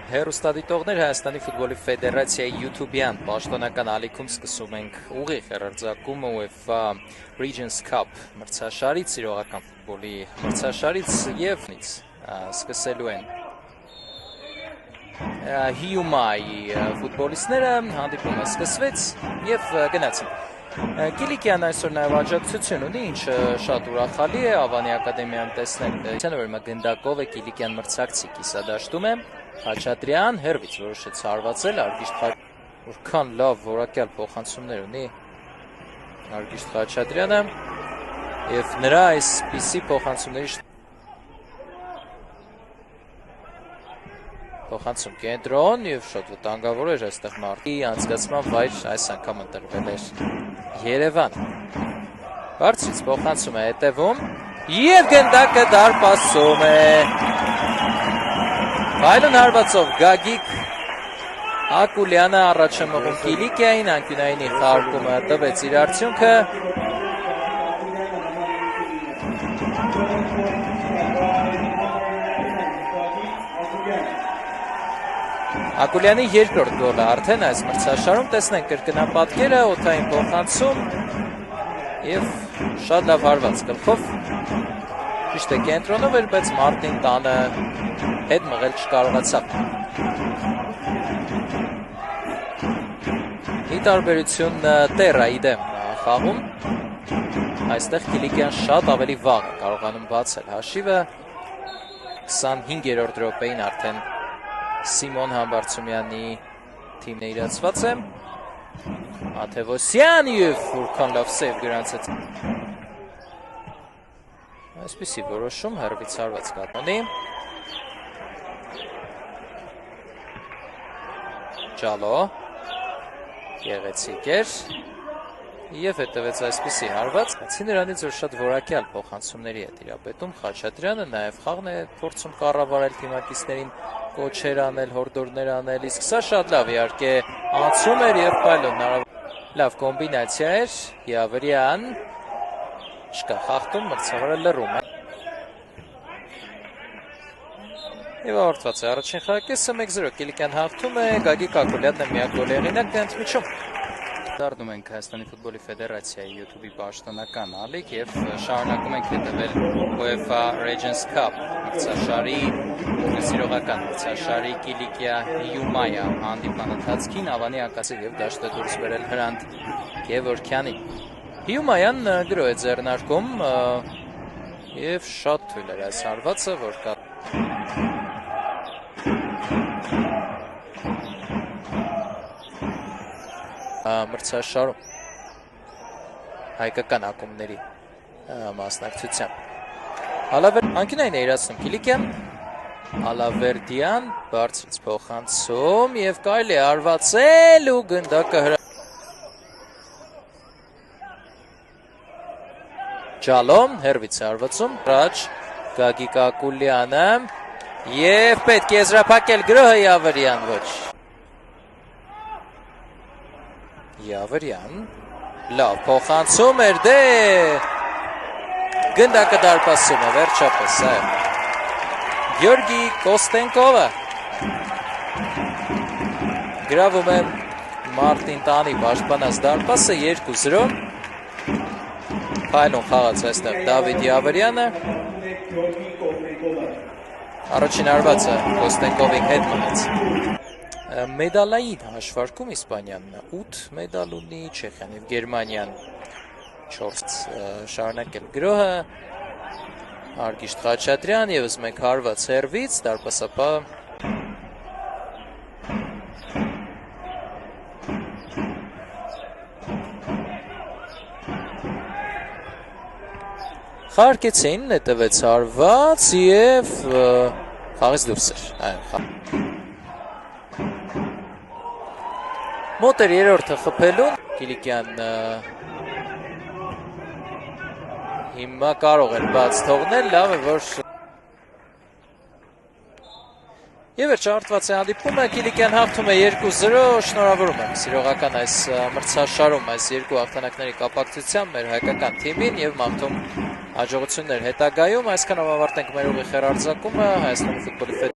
Հեռուստադիտողներ, Հայաստանի ֆուտբոլի ֆեդերացիայի YouTube-յան պաշտոնական ալիքում սկսում ենք ուղիղ հեռարձակումը UEFA Regions Cup մրցաշարից, իրողական ֆուտբոլի մրցաշարից եւ սկսելու են Հյումայի ֆուտբոլիստները, հանդիպումը սկսվեց եւ գնացին։ Կիլիկյան այսօր նաև աջակցություն ունի, ինչը շատ ուրախալի է, Ավանի ակադեմիան տեսնել, որ գնդակով է Կիլիկյան մրցակցի կիսադաշտում է, Խաչատրյան հերվից որոշեց հարվածել, Արգիշտ որքան լավ որակյալ փոխանցումներ ունի Արգիշտ Խաչատրյանը եւ նրա այսպիսի փոխանցումների փոխանցում կենտրոն եւ շատ վտանգավոր էր այստեղ մարդի անցկացման վայր այս անգամ ընտրվել էր Երևան։ Բարձրից փոխանցում է հետևում եւ գնդակը դարպասում է։ Վայլուն հարվածով Գագիկ Ակուլյանը առաջ է մղում Կիլիկիային, անկյունայինի խաղարկումը տվեց իր արդյունքը։ Ակուլյանի երկրորդ գոլը արդեն այս մրցաշարում, տեսնենք կրկնապատկերը, օդային փոխանցում եւ շատ լավ հարված գլխով, ճիշտ է կենտրոնով էր, բայց Մարտին տանը հետ մղել չկարողացավ։ Ի տարբերություն Տերայի դեմ խաղում, այստեղ Կիլիկյան շատ ավելի վաղ է կարողանում բացել հաշիվը, 25-րդ րոպեին արդեն Սիմոն Համբարձումյանի թիմն է իրացված է, Աթևոսյան և որքան լավ սև գրանցեց։ Այսպիսի որոշում հեռվից հարված կատնի։ Ջալո, գեղեցիկ էր և հետևեց այսպիսի հարված, բացի նրանից, որ շատ որակյալ փոխանցումների է տիրապետում Խաչատրյանը, նաև խաղն է փորձում կառավարել թիմակիցներին կոչեր անել, հորդորներ անել, իսկ սա շատ լավ իհարկե անցում էր եւ փայլուն լավ կոմբինացիա էր, Յավրյան չկա խախտում, մրցավարը լռում է։ Եվ ավարտված է առաջին խաղակեսը 1-0 Կիլիկյան հաղթում է, Գագիկ Ակուլյանն է միակ գոլի հեղինակ ընդմիջում։ Դառնում ենք Հայաստանի ֆուտբոլի ֆեդերացիայի YouTube-ի պաշտոնական ալիք եւ շարունակում ենք հետևել UEFA Regions Cup մրցաշարի սիրողական մրցաշարի Կիլիկիա Հյումայա հանդիպման ընթացքին Ավանի ակասի եւ դաշտը դուրս բերել Հրանտ Գևորգյանին։ Հյումայան գրո է ձեռնարկում եւ շատ թույլ էր այս հարվածը, որ կա մրցաշարում հայկական ակումբների մասնակցությամբ։ Անկյունային է իրացնում Կիլիկյան, Ալավերդյան, բարձրից փոխանցում և կարելի է հարվածել ու գնդակը Ջալոն հեռվից հարվածում, առաջ Գագիկ Ակուլյանը և պետք է եզրափակել գրոհը Յավրյան ոչ։ Յավրյան, լավ փոխանցում էր, գնդակը դարպասում է, վերջապես է։ Գյորգի Կոստենկովը գրավում է Մարտին տանի պաշտպանած դարպասը 2-0, փայլուն խաղաց այստեղ Դավիթ Յավրյանը, առաջին հարվածը Կոստենկովին հետ մնաց։ Մեդալային հաշվարկում Իսպանիան 8 մեդալ ունի, Չեխիան և Գերմանիան 4 շարունակել գրոհը, Արգիշտ Խաչատրյան ևս մեկ հարված հեռվից, դարպասապահ խաղարկեցին, հետևեց հարված և խաղից դուրս էր։ Մոտ էր երրորդը խփելուն, Կիլիկյան հիմա կարող էր բաց թողնել, լավ է, որ Եվ վերջ ավարտված է հանդիպումը, Կիլիկյան հաղթում է 2-0, շնորհավորում եմ սիրողական այս մրցաշարում այս երկու հաղթանակների կապակցությամբ մեր հայկական թիմին եւ մաղթում հաջողություններ հետագայում, այսքանով ավարտենք մեր ուղիղ հեռարձակումը Հայաստանի ֆուտբոլի